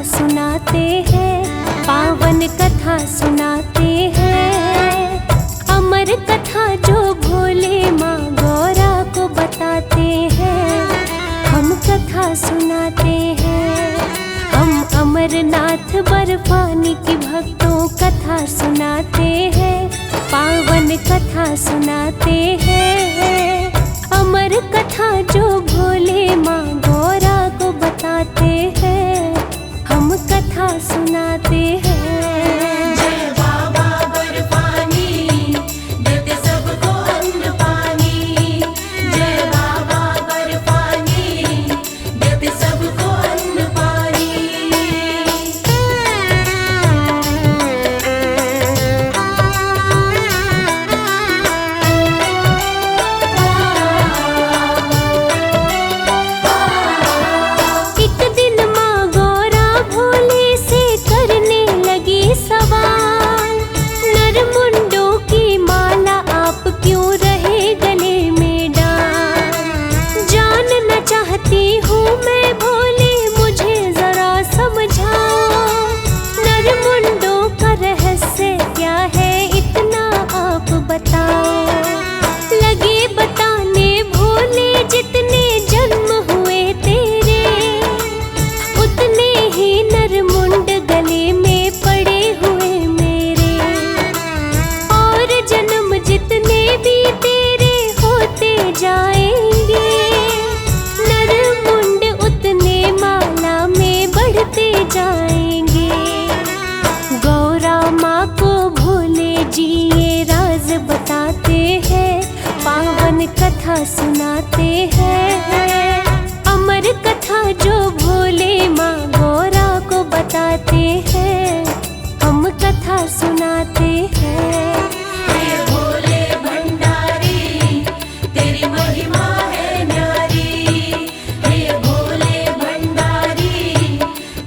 सुनाते हैं, पावन कथा सुनाते हैं। अमर कथा जो भोले माँ गौरा को बताते हैं, हम कथा सुनाते हैं। हम अमरनाथ बर्फानी की भक्तों कथा सुनाते हैं, पावन कथा सुनाते हैं। अमर कथा जो भोले माँ गौरा को बताते हैं, हम कथा सुनाते हैं। जय बाबा बर्फानी, देते सबको अन्न पानी। जय बाबा बर्फानी, देते सबको अन्न पानी। एक दिन माँ गौरा भोले से करने लगी सवाल, नरमुंडों की माला आप क्यों रहे गले में डाल। जानना चाहती हूँ मैं भोले, मुझे जरा समझाओ। नरमुंडों का रहस्य क्या है इतना आप बताओ। लगे बताने भोले जितने जन्म हुए तेरे, उतने ही नरमुंड गले में पड़े हुए मेरे। और जन्म जितने भी तेरे होते जाएंगे, नरमुंड उतने माला में बढ़ते जाएंगे। गौरा माँ को भोले जी ये राज बताते हैं, पावन कथा सुनाते हैं। अमर कथा जो भोले माँ गौरा को बताते हैं, हम कथा सुनाते हैं। हे भोले भंडारी, तेरी महिमा है न्यारी। हे भोले भंडारी,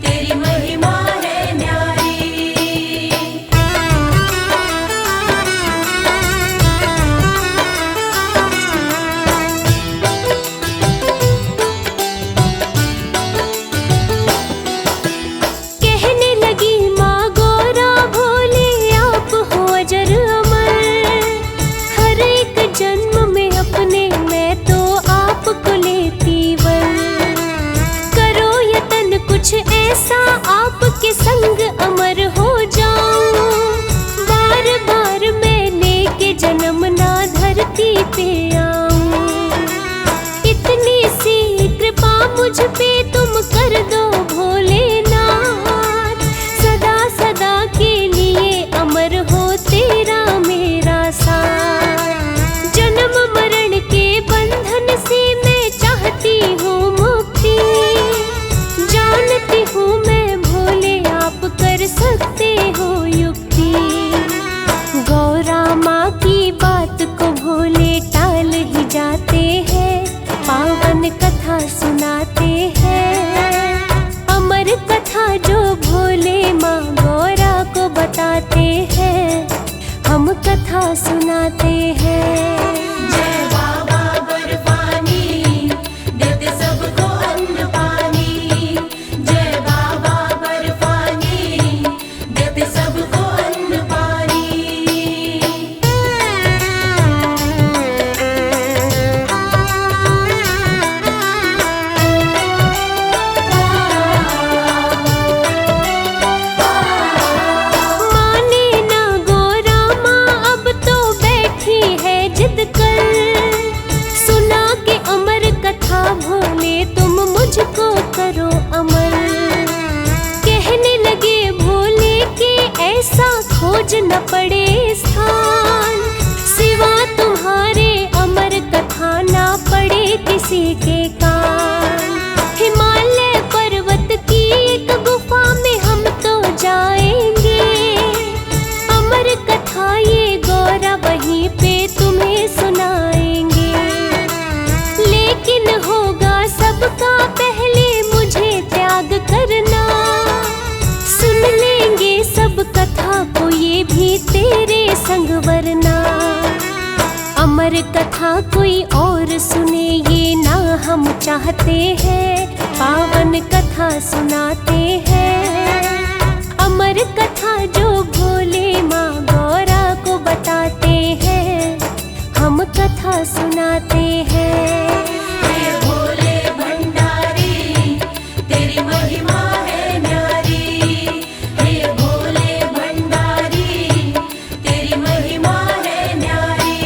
तेरी महिमा है न्यारी। कहने लगी माँ गौरा भोले आप हो अजर अमर। हर एक जन्म में अपने मैं तो आपको लेती वर। करो यतन कुछ ऐसा आपके संग अमर हो जाऊं। बार बार मैं लेके जन्म ना धरती पे आऊं। इतनी सी कृपा मुझ पे तुम कर दो भोलेनाथ। सदा सदा के लिए अमर हो तेरा मेरा साथ। जन्म मरण के बंधन से मैं चाहती हूँ मुक्ति। जानती हूँ मैं भोले आप कर सकते हो युक्ति। गौरा माँ की बात को भोले टाल ही जाते हैं, पावन कथा सुनाते हैं। अमर कथा जो भोले माँ गौरा को बताते हैं, हम कथा सुनाते हैं। जय बाबा बर्फानी, देते सबको अन्न पानी। जय बाबा बर्फानी, देते सबको अन्न पानी। माने ना गौरा माँ अब तो बैठी अमर कथा कोई और सुने ये ना हम चाहते हैं, पावन कथा सुनाते हैं। अमर कथा जो भोले माँ गौरा को बताते हैं, हम कथा सुनाते हैं। हे भोले भंडारी तेरी महिमा है न्यारी, हे भोले भंडारी तेरी महिमा है न्यारी।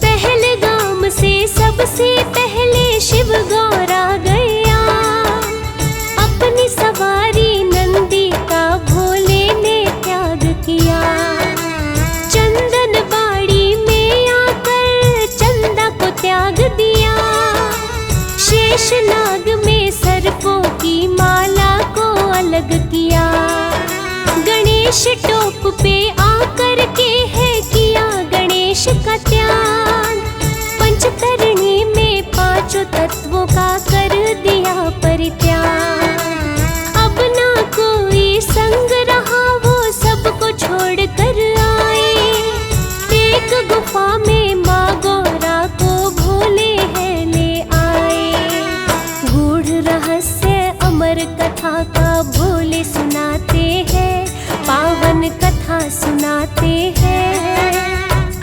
पहलगाम से सबसे पहले शिव गौरा गया, अपनी सवारी नंदी का भोले ने त्याग किया। चंदन बाड़ी में आकर चंदा को त्याग दिया, शेष नाग में सर्पों की माला को अलग किया। गणेश टोप पे आकर के है किया गणेश का त्याग, पंचतरणी में पांचों तत्वों का कर दिया परित्याग। अब ना कोई संग रहा वो सबको छोड़ कर आए, एक गुफा में माँ गौरा को भोले है ले आए। गूढ़ रहस्य अमर कथा का भोले सुनाते हैं, पावन कथा सुनाते हैं।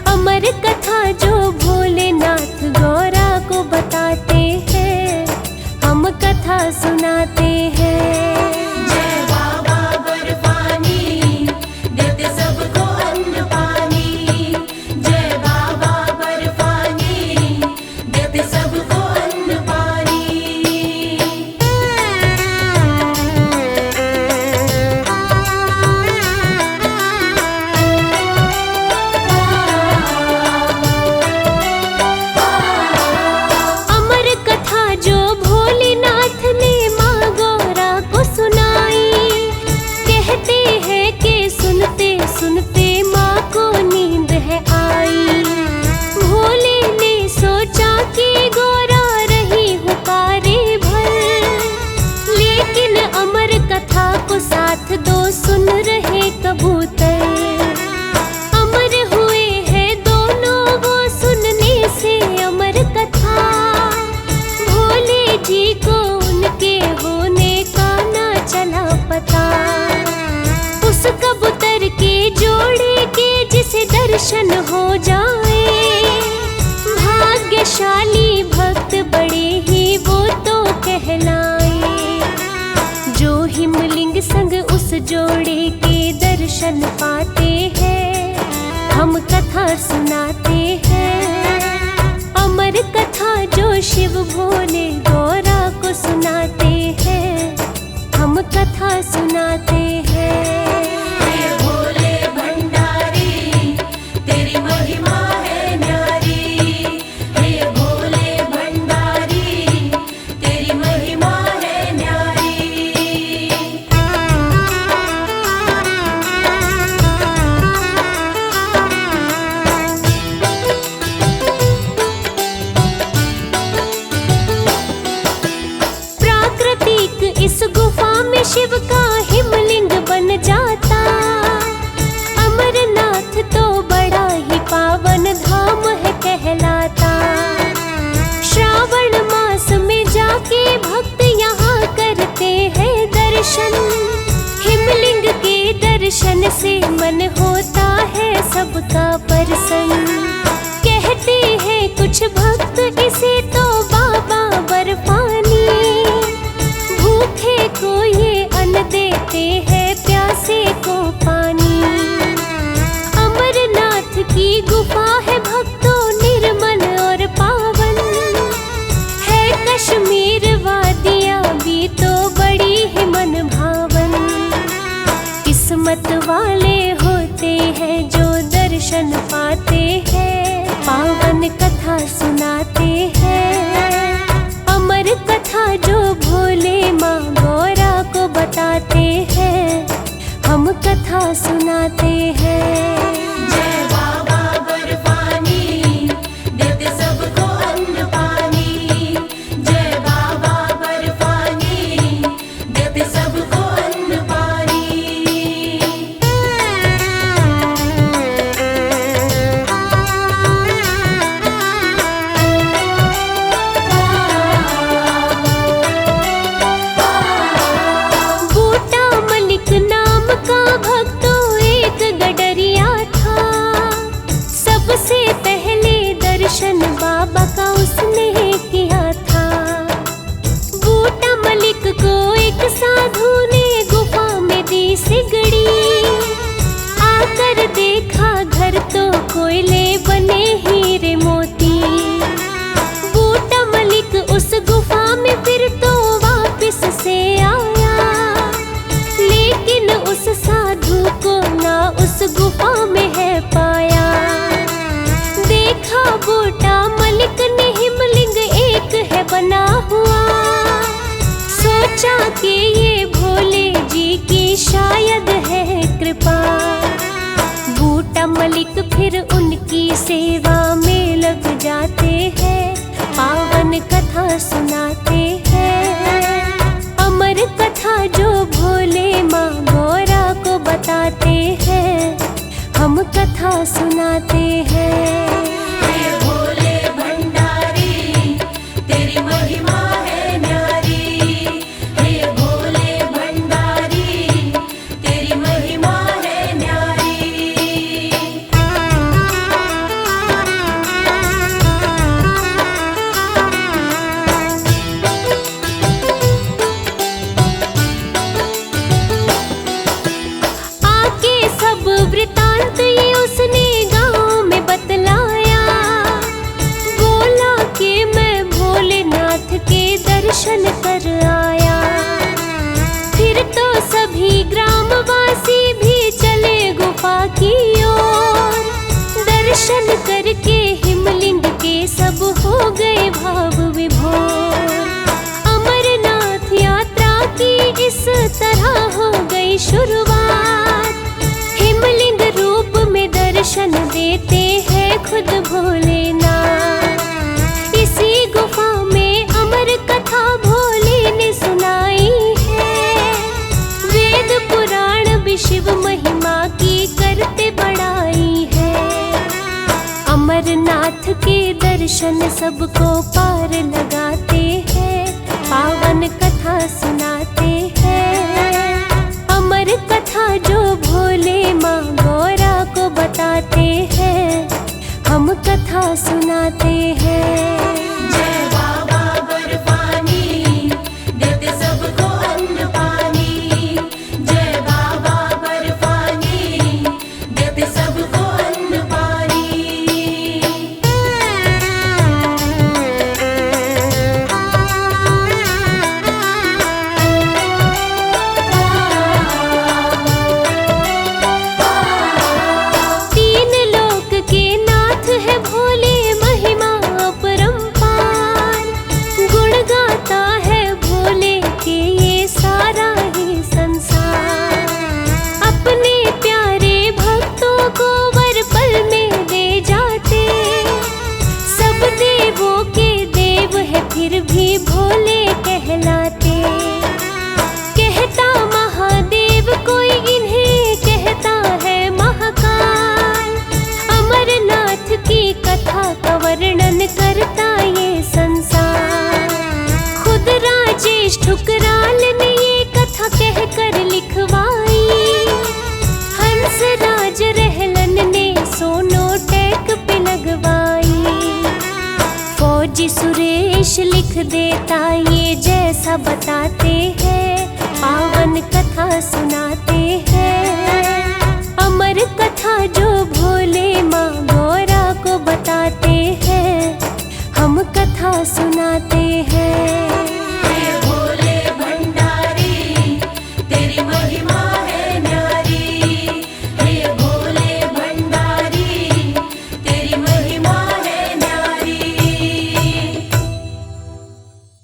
अमर कथा जो भोलेनाथ गौरा को बताते हैं, हम कथा सुनाते हैं। जय बाबा बर्फानी देते सबको अन्न पानी, जय बाबा बर्फानी देते सबको अन्न पानी। अमर कथा जो भोलेनाथ ने माँ गौरा को सुनाई, कहते हैं कि सुनते सुनते माँ को नींद है आई। भोले ने सोचा कि गौरा रही हुकारे भर, लेकिन अमर कथा को साथ दो सुन रहे कबूतर। अमर हुए हैं दोनों वो सुनने से अमर कथा, भोले जी को उनके होने का ना चला पता। उस कबूतर के जोड़े के जिसे दर्शन हो जाए, भाग्यशाली भक्त बड़े ही वो तो कहलाए। जो हिमलिंग संग उस जोड़े के दर्शन पाते हैं, हम कथा सुनाते हैं। अमर कथा जो शिव भोले गौरा को सुनाते हैं, हम कथा सुनाते हैं। हे भोले भंडारी तेरी महिमा है न्यारी, हे भोले भंडारी तेरी महिमा है न्यारी। प्राकृतिक इस गुफा में शिव का हिमलिंग बन जाता। अमरनाथ तो बड़ा ही पावन धाम है कहलाता। श्रावण मास में जाके भक्त यहाँ करते हैं दर्शन, हिमलिंग के दर्शन से मन होता है सबका प्रसन्न। कहते हैं कुछ भक्त इसे तो बाबा बर्फानी, भूखे को ये अन्न देते हैं प्यासे को पानी। अमरनाथ की गुफा है भक्तों निर्मल और पावन, है कश्मीर वादियाँ भी तो बड़ी ही मन भावन। किस्मत वाले होते हैं जो दर्शन पाते हैं, पावन कथा सुनाते हैं। अमर कथा जो भोले माँ गौरा को बताते हैं, हम कथा सुनाते हैं। जय बाबा बर्फानी देते सबको अन्न पानी, शायद है कृपा। बूटा मलिक फिर उनकी सेवा में लग जाते हैं, पावन कथा सुनाते हैं। अमर कथा जो भोले माँ गौरा को बताते हैं, हम कथा सुनाते हैं। हे भोले भंडारी तेरी महिमा है न्यारी। हे भोले भंडारी तेरी महिमा है न्यारी। आके सब वृतांत ये उसने गाँव में बतलाया। बोला कि मैं भोलेनाथ के दर्शन कर आया। फिर तो सभी ग्रामवासी भी चले गुफा की ओर। दर्शन करके हिमलिंग के सब हो गए भाव विभोर। अमरनाथ यात्रा की इस तरह हो गई शुरुआत। हिमलिंग रूप में दर्शन देते हैं खुद भोलेनाथ। इसी गुफा में अमर कथा भोले ने सुनाई है। वेद पुराण भी शिव महिमा की करते बड़ाई है। अमरनाथ के दर्शन सबको पार लगाते हैं, पावन कथा सुनाते हैं। अमर कथा जो भोले माँ गौरा को बताते हैं, हम कथा सुनाते हैं। जय बाबा बर्फानी देते सबको अन्न पानी। जय बाबा बर्फानी देते सबको अन्न पानी। तीन लोक के नाथ है भोले, महिमा अपरंपार। गुण गाता है भोले के ये सारा ही संसार। अपने प्यारे भक्तों को वर पल में दे जाते। सब देवों के देव है फिर भी भोले कहलाते। कहता महादेव कोई इन्हें कहता है महाकाल। अमरनाथ की कथा का वर्णन करता ये संसार। खुद राजेश ठुकराल ने ये कथा कहकर लिखवाई। हंस राज रहलन ने सोनोटेक पे लगवाई। फौजी सुरेश लिख देता ये जैसा बताते हैं, पावन कथा सुनाते